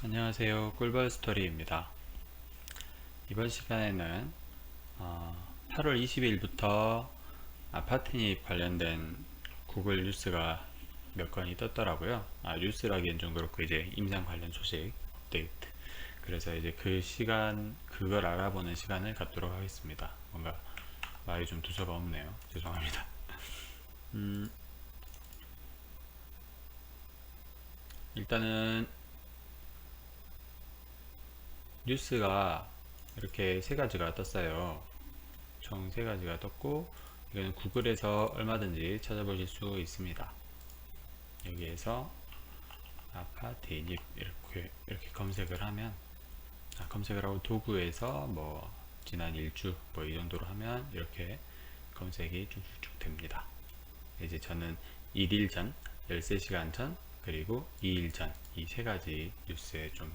안녕하세요. 꿀벌 스토리입니다. 이번 시간에는 8월 20일부터 아파트입 관련된 구글 뉴스가 몇 건이 떴더라고요. 뉴스라기엔 좀 그렇고 이제 임상 관련 소식 업데이트. 그래서 이제 그걸 알아보는 시간을 갖도록 하겠습니다. 뭔가 말이 좀 두서가 없네요. 죄송합니다. 일단은 뉴스가 이렇게 세 가지가 떴어요. 총 세 가지가 떴고, 이거는 구글에서 얼마든지 찾아보실 수 있습니다. 여기에서 아파트 인입 이렇게 검색을 하면, 검색을 하고 도구에서 뭐 지난 일주 뭐 이 정도로 하면 이렇게 검색이 쭉쭉쭉 됩니다. 이제 저는 1일 전, 13시간 전, 그리고 2일 전 이 세 가지 뉴스에 좀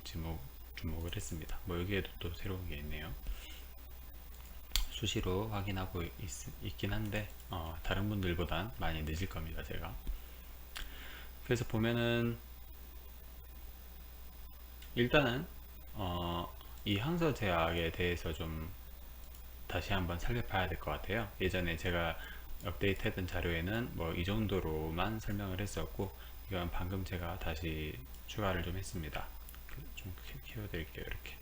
주목을 했습니다. 뭐 여기에도 또 새로운 게 있네요. 수시로 확인하고 있긴 한데 다른 분들보단 많이 늦을 겁니다, 제가. 그래서 보면은 일단은 이 항서 제약에 대해서 좀 다시 한번 살펴봐야 될 것 같아요. 예전에 제가 업데이트했던 자료에는 뭐 이 정도로만 설명을 했었고, 이건 방금 제가 다시 추가를 좀 했습니다. 좀 키워드릴게요. 이렇게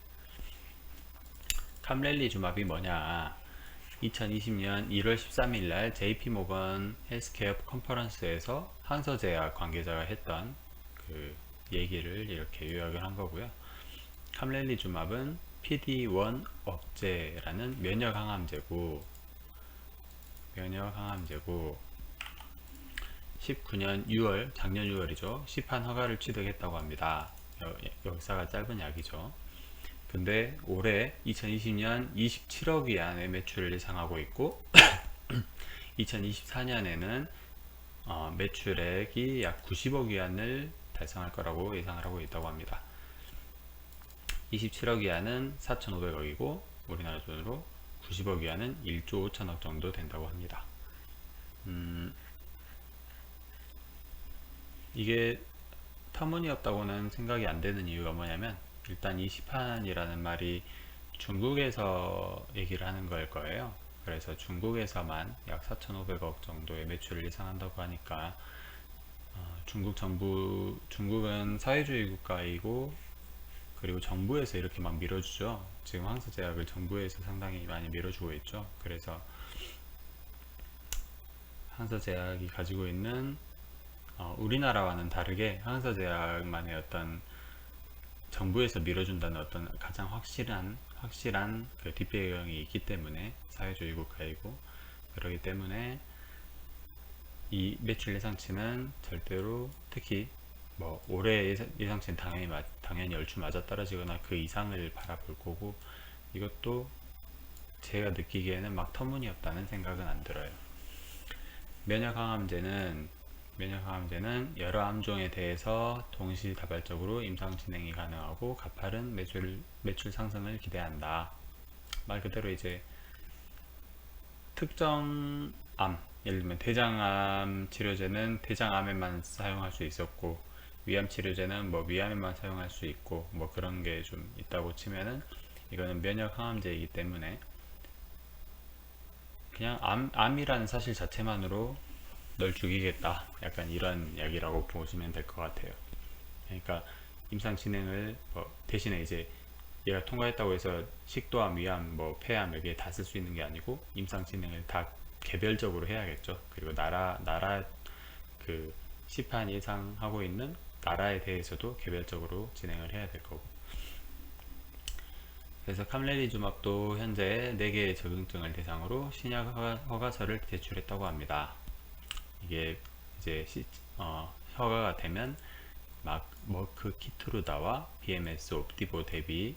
캄렐리 주마비 뭐냐, 2020년 1월 13일 날 JP모건 헬스케어 컨퍼런스에서 항서제약 관계자가 했던 그 얘기를 이렇게 요약을 한 거고요. 캄렐리주맙은 PD-1 억제라는 면역항암제고 19년 6월, 작년 6월이죠. 시판 허가를 취득했다고 합니다. 역사가 짧은 약이죠. 근데 올해 2020년 27억 위안의 매출을 예상하고 있고 2024년에는 매출액이 약 90억 위안을 달성할 거라고 예상을 하고 있다고 합니다. 27억 위안은 4,500억이고 우리나라 돈으로 90억 위안은 1조 5천억 정도 된다고 합니다. 이게 터무니없다고는 생각이 안 되는 이유가 뭐냐면, 일단 이 시판이라는 말이 중국에서 얘기를 하는 걸 거예요. 그래서 중국에서만 약 4,500억 정도의 매출을 예상한다고 하니까 중국은 사회주의 국가이고, 그리고 정부에서 이렇게 막 밀어주죠. 지금 항서제약을 정부에서 상당히 많이 밀어주고 있죠. 그래서 항서제약이 가지고 있는 우리나라와는 다르게 항서제약만의 어떤 정부에서 밀어준다는 어떤 가장 확실한 그 뒷배경이 있기 때문에, 사회주의 국가이고 그러기 때문에 이 매출 예상치는 절대로, 특히 뭐 올해 예상치는 당연히 얼추 맞아 떨어지거나 그 이상을 바라볼 거고, 이것도 제가 느끼기에는 막 터무니없다는 생각은 안 들어요. 면역항암제는 여러 암종에 대해서 동시다발적으로 임상 진행이 가능하고 가파른 매출 상승을 기대한다. 말 그대로 이제 특정 암, 예를 들면 대장암 치료제는 대장암에만 사용할 수 있었고, 위암 치료제는 뭐 위암에만 사용할 수 있고, 뭐 그런 게 좀 있다고 치면은, 이거는 면역 항암제이기 때문에 그냥 암이라는 사실 자체만으로 널 죽이겠다, 약간 이런 이야기라고 보시면 될 것 같아요. 그러니까 임상 진행을 대신에 이제 얘가 통과했다고 해서 식도암, 위암, 뭐 폐암 여기에 다 쓸 수 있는 게 아니고, 임상 진행을 다 개별적으로 해야겠죠. 그리고 나라 그 시판 예상하고 있는 나라에 대해서도 개별적으로 진행을 해야 될 거고. 그래서 캄렐리주맙도 현재 4개의 적응증을 대상으로 신약 허가서를 제출했다고 합니다. 이게 이제 허가가 되면 막 머크 키트루다와 BMS 옵티보 대비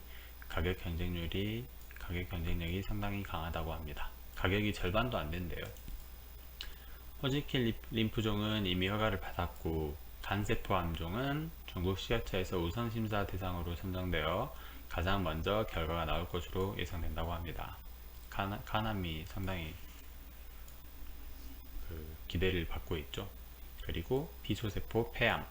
가격 경쟁력이 상당히 강하다고 합니다. 가격이 절반도 안 된대요. 호지킨 림프종은 이미 허가를 받았고, 간세포 암종은 중국 식약처에서 우선 심사 대상으로 선정되어 가장 먼저 결과가 나올 것으로 예상된다고 합니다. 간암이 상당히 기대를 받고 있죠. 그리고 비소세포 폐암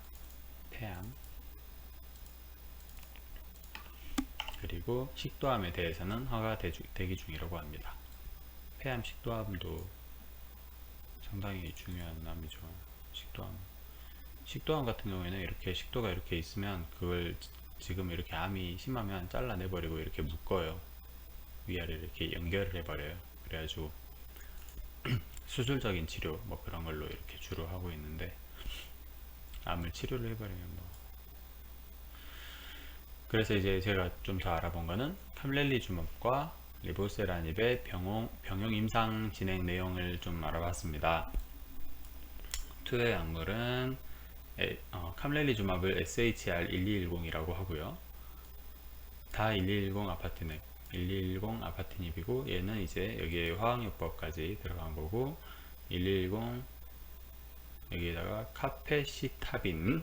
그리고 식도암에 대해서는 허가 대기 중이라고 합니다. 폐암, 식도암도 상당히 중요한 암이죠. 식도암 같은 경우에는 이렇게 식도가 이렇게 있으면 그걸 지금 이렇게 암이 심하면 잘라내버리고 이렇게 묶어요. 위아래 이렇게 연결을 해버려요. 그래가지고 수술적인 치료 뭐 그런 걸로 이렇게 주로 하고 있는데, 암을 치료를 해버리면 뭐. 그래서 이제 제가 좀 더 알아본 거는 캄렐리주맙과 리보세라닙의 병용 임상 진행 내용을 좀 알아봤습니다. 투여 약물은 캄렐리주맙을 SHR1210이라고 하고요. 다 1210 아파티닙, 1210 아파티닙이고, 얘는 이제 여기에 화학요법까지 들어간 거고, 1210 여기에다가 카페시타빈이랑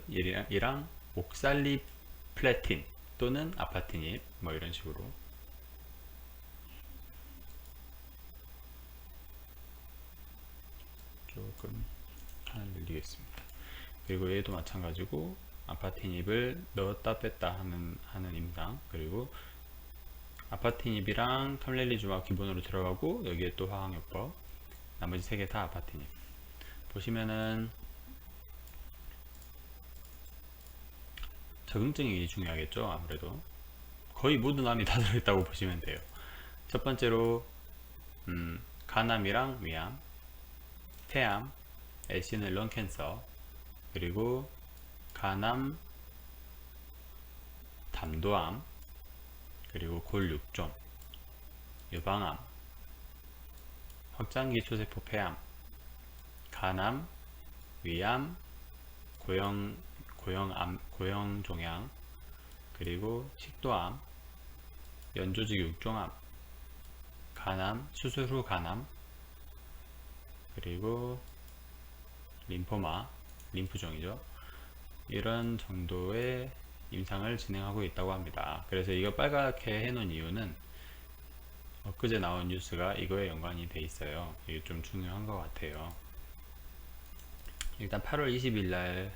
옥살리플래틴 또는 아파티닙 뭐 이런 식으로 조금 하나 늘리겠습니다. 그리고 얘도 마찬가지고 아파티닙을 넣었다 뺐다 하는 임상, 그리고 아파티닙이랑 캄렐리주맙 기본으로 들어가고 여기에 또 화학요법, 나머지 3개 다 아파티닙. 보시면은 적응증이 중요하겠죠. 아무래도 거의 모든 암이 다 들어있다고 보시면 돼요. 첫 번째로 간암이랑 위암, 폐암, 애시는 런캔서, 그리고 간암, 담도암, 그리고 골육종, 유방암, 확장기 초세포 폐암, 간암, 위암, 고형종양, 그리고 식도암, 연조직 육종암, 간암, 수술 후 간암, 그리고 림포마, 림프종이죠. 이런 정도의 임상을 진행하고 있다고 합니다. 그래서 이거 빨갛게 해놓은 이유는 엊그제 나온 뉴스가 이거에 연관이 돼 있어요. 이게 좀 중요한 것 같아요. 일단 8월 20일 날,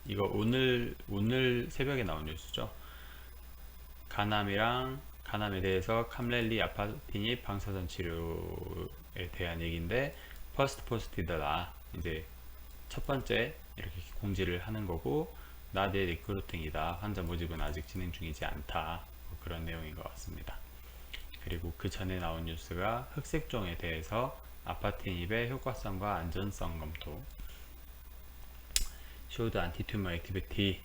이거 오늘 새벽에 나온 뉴스죠. 간암에 대해서 캄렐리, 아파티닙, 방사선 치료에 대한 얘기인데, 퍼스트 포스티드다. 이제 첫 번째 이렇게 공지를 하는 거고, 나대 리크루팅이다. 환자 모집은 아직 진행 중이지 않다. 뭐 그런 내용인 것 같습니다. 그리고 그 전에 나온 뉴스가 흑색종에 대해서 아파티닙의 효과성과 안전성 검토, 쇼드 안티튜머 액티비티,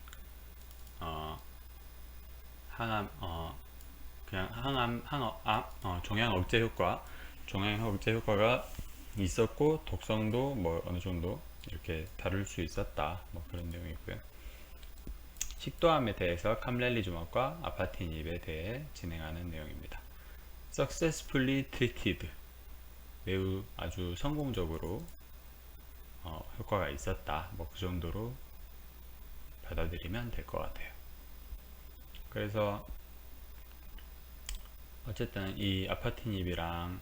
종양 억제 효과가 있었고, 독성도 뭐 어느 정도 이렇게 다룰 수 있었다. 뭐 그런 내용이고요. 식도암에 대해서 캄렐리주맙과 아파티닙에 대해 진행하는 내용입니다. Successfully treated, 매우 아주 성공적으로 효과가 있었다. 뭐 그 정도로 받아들이면 될 것 같아요. 그래서 어쨌든 이 아파티닙이랑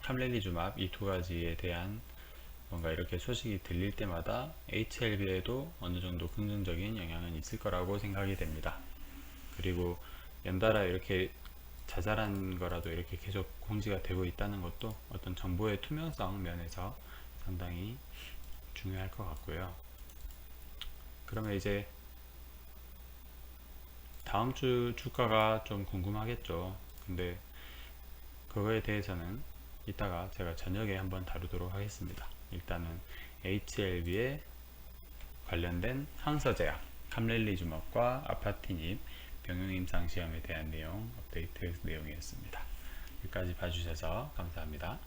캄렐리주맙 이 두 가지에 대한 뭔가 이렇게 소식이 들릴 때마다 HLB에도 어느 정도 긍정적인 영향은 있을 거라고 생각이 됩니다. 그리고 연달아 이렇게 자잘한 거라도 이렇게 계속 공지가 되고 있다는 것도 어떤 정보의 투명성 면에서 상당히 중요할 것 같고요. 그러면 이제 다음 주 주가가 좀 궁금하겠죠. 근데 그거에 대해서는 이따가 제가 저녁에 한번 다루도록 하겠습니다. 일단은 HLB에 관련된 항서제약 캄렐리주맙과 아파티닙 병용임상 시험에 대한 내용, 업데이트 내용이었습니다. 여기까지 봐주셔서 감사합니다.